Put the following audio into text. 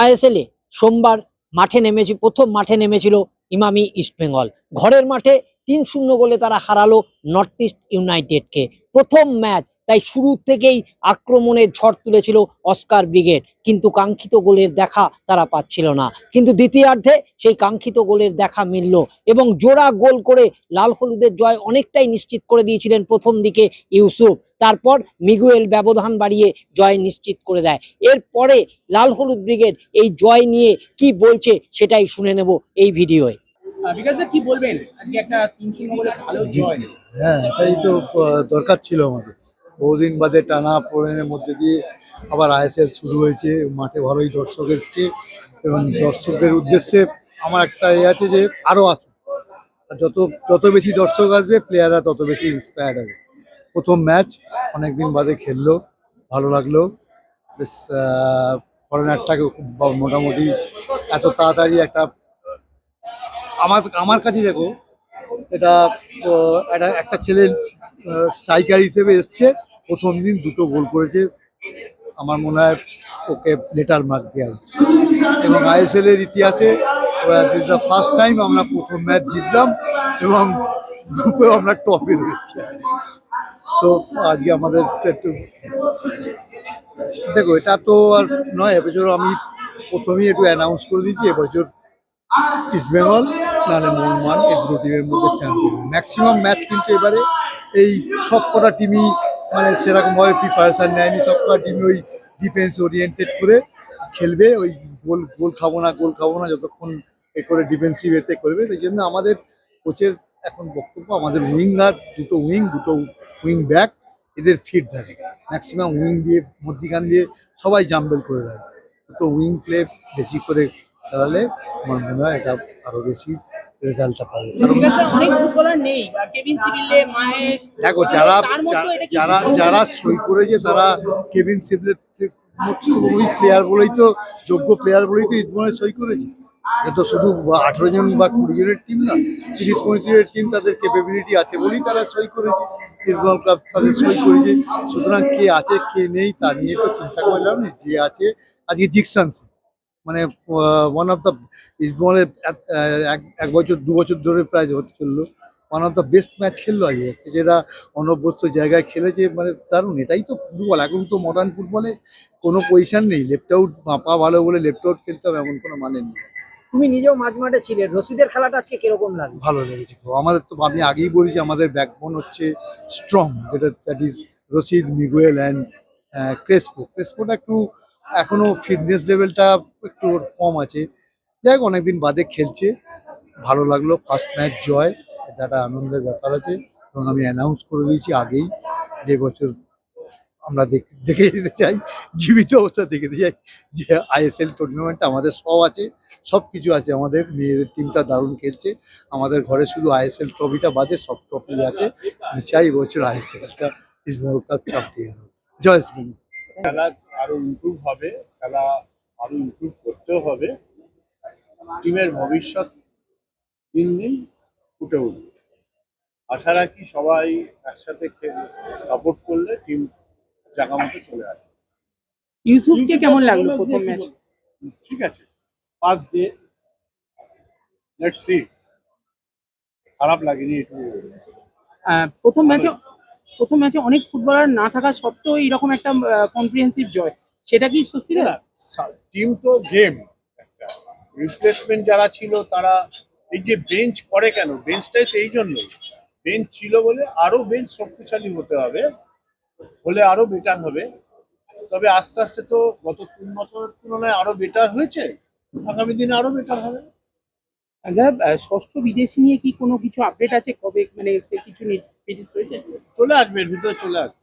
আইএসএলে সোমবার প্রথম মাঠে নেমেছিল ইমামি ইস্টবেঙ্গল। ঘরের মাঠে ৩-০ গোলে তারা হারালো নর্থ ইস্ট ইউনাইটেডকে। প্রথম ম্যাচ, তাই শুরু থেকেই আক্রমণের ঝড় তুলেছিল অস্কার ব্রিগেড, কিন্তু কাঙ্ক্ষিত গোলের দেখা তারা পাচ্ছিল না। কিন্তু দ্বিতীয়ার্ধে সেই কাঙ্ক্ষিত গোলের দেখা মিলল এবং জোড়া গোল করে লাল হলুদের জয় অনেকটাই নিশ্চিত করে দিয়েছিলেন প্রথম দিকে ইউসুফ। তারপর মিগুয়েল ব্যবধান বাড়িয়ে জয় নিশ্চিত করে দেয়। এরপরে লাল হলুদ ব্রিগেড এই জয় নিয়ে কি বলছে সেটাই শুনে নেব এই ভিডিওয়ে। বিকাশদা কি বলবেন আজকে একটা ৩-০ গোলে ভালো জয়? হ্যাঁ, এটাই তো দরকার ছিল আমাদের। বহুদিন বাদে টানা পোড়েনের মধ্যে দিয়ে আবার আইএসএল শুরু হয়েছে, মাঠে ভালোই দর্শক এসছে এবং দর্শকদের উদ্দেশ্যে আমার একটা আছে যে আরও আসুন। যত যত বেশি দর্শক আসবে, প্লেয়াররা তত বেশি ইন্সপায়ার্ড হবে। প্রথম ম্যাচ অনেকদিন বাদে খেললো, ভালো লাগলো। বেশ ফরেনারটাকে খুব মোটামুটি এত তাড়াতাড়ি একটা আমার কাছে দেখো, এটা একটা ছেলে স্ট্রাইকার হিসেবে এসছে, প্রথম দিন 2টো গোল করেছে। আমার মনে হয় ওকে লেটার মার্ক দেওয়া হচ্ছে এবং আইএসএল এর ইতিহাসে দিস দ্য ফার্স্ট টাইম আমরা প্রথম ম্যাচ জিতলাম এবং গ্রুপেও আমরা টপে রয়েছি। সো আজকে আমাদের একটু দেখো, এটা তো আর নয়, এবছর আমি প্রথমেই একটু অ্যানাউন্স করে দিয়েছি, এবছর ইস্টবেঙ্গল নাহলে মোহনবাগান এই দুটো টিমের মধ্যে চ্যাম্পিয়ন। ম্যাক্সিমাম ম্যাচ কিন্তু এবারে এই সবকটা টিমই মানে সেরকমভাবে প্রিপারেশান নেয়নি, সবকটা টিমই ওই ডিফেন্স ওরিয়েন্টেড করে খেলবে, ওই গোল খাবো না যতক্ষণ এ করে ডিফেন্সিভ এতে করবে। সেই জন্য আমাদের কোচের এখন বক্তব্য, আমাদের দুটো উইং ব্যাক এদের ফিট থাকে, ম্যাক্সিমাম উইং দিয়ে মধ্যিখান দিয়ে সবাই জাম্বেল করে রাখে। দুটো উইং প্লে বেশি করে খেলালে আমার মনে হয় এটা আরো বেশি রেজাল্টটা পাবে। দেখো, যারা সই করেছে তারা কেভিন সিবলের প্লেয়ার বলেই তো, যোগ্য প্লেয়ার বলেই তো ইস্টবেঙ্গলে সই করেছে। এটা শুধু 18 জন বা 20 জনের টিম না, 30-35 জনের টিম, তাদের ক্যাপাবিলিটি আছে বলেই তারা সই করেছে। ইস্টবেঙ্গল ক্লাব তাদের সই করেছে, সুতরাং কে আছে কে নেই তা নিয়ে তো চিন্তা করলাম না। যে আছে আজকে জিকসানসে, মানে ওয়ান অফ দ্য ইস্টবেঙ্গলের 1-2 বছর ধরে প্রায় হতে চললো, one of the best match খেললো আজকে, যেটা অনভ্যস্ত জায়গায় খেলেছে, মানে দারুণ। এটাই তো ফুটবল, এখন তো মডার্ন ফুটবলে কোনো পজিশন নেই, লেফট আউট পা ভালো বলে লেফট আউট খেলতে হবে এমন কোনো মানে নেই। তুমি নিজেও মাঝ মাঠে ছিলে, রশিদের খেলাটা আজকে কিরকম লাগে? ভালো লেগেছে। আমাদের তো আমি আগেই বলেছি, আমাদের ব্যাকবোন হচ্ছে স্ট্রং, যেটা that is Rashid, Miguel and ক্রেসপোটা একটু এখনো ফিটনেস লেভেলটা একটু কম আছে। যাই হোক, অনেকদিন বাদে খেলছে, ভালো লাগলো। ফার্স্ট ম্যাচ জয়, এটা একটা আনন্দের ব্যাপার আছে এবং আমি অ্যানাউন্স করে দিয়েছি আগেই যে বছর আমরা দেখে যেতে চাই, জীবিত অবস্থা দেখে যেতে চাই যে আইএসএল টুর্নামেন্টটা আমাদের সব আছে, সব কিছু আছে। আমাদের মেয়েদের টিমটা দারুণ খেলছে, আমাদের ঘরে শুধু আইএসএল ট্রফিটা বাদে সব ট্রফি আছে। আমি চাই এবছর আইএসএলটা ইস্টবেঙ্গল কাপ চ্যাম্পিয়ন হোক। জয় ইস্টবেঙ্গল। খেলা আরো ইমপ্রুভ হবে, খেলা আরো ইমপ্রুভ করতেও হবে। টিমের ভবিষ্যৎ দিন দিন ফুটে উঠবে। আশা রাখি সবাই একসাথে সাপোর্ট করলে টিম জায়গা মতো চলে আসবে। ইউসুফকে কেমন লাগলো প্রথম ম্যাচ? ঠিক আছে, ফার্স্ট ডে, লেটস সি। খারাপ লাগেনি একটু। প্রথম ম্যাচে অনেক ফুটবলার না থাকা সত্ত্বেও এরকম একটা কম্প্রিহেন্সিভ জয়, সেটা কি সত্যি না? টিম তো গেম, একটা রিপ্লেসমেন্ট যারা ছিল তারা, এই যে বেঞ্চ করে কেন, বেঞ্চটাই তো এই জন্য, বেঞ্চ ছিল বলে আরো বেঞ্চ শক্তিশালী হতে হবে, হলে আরো বেটার হবে। তবে আস্তে আস্তে তো গত 3 বছরের তুলনায় আরো বেটার হয়েছে, আগামী দিনে আরো বেটার হবে। ষষ্ঠ বিদেশি নিয়ে কি কোনো কিছু আপডেট আছে? কবে মানে সে কিছু হয়েছে? চলে আসবে, এর ভিতরে চলে আসবে।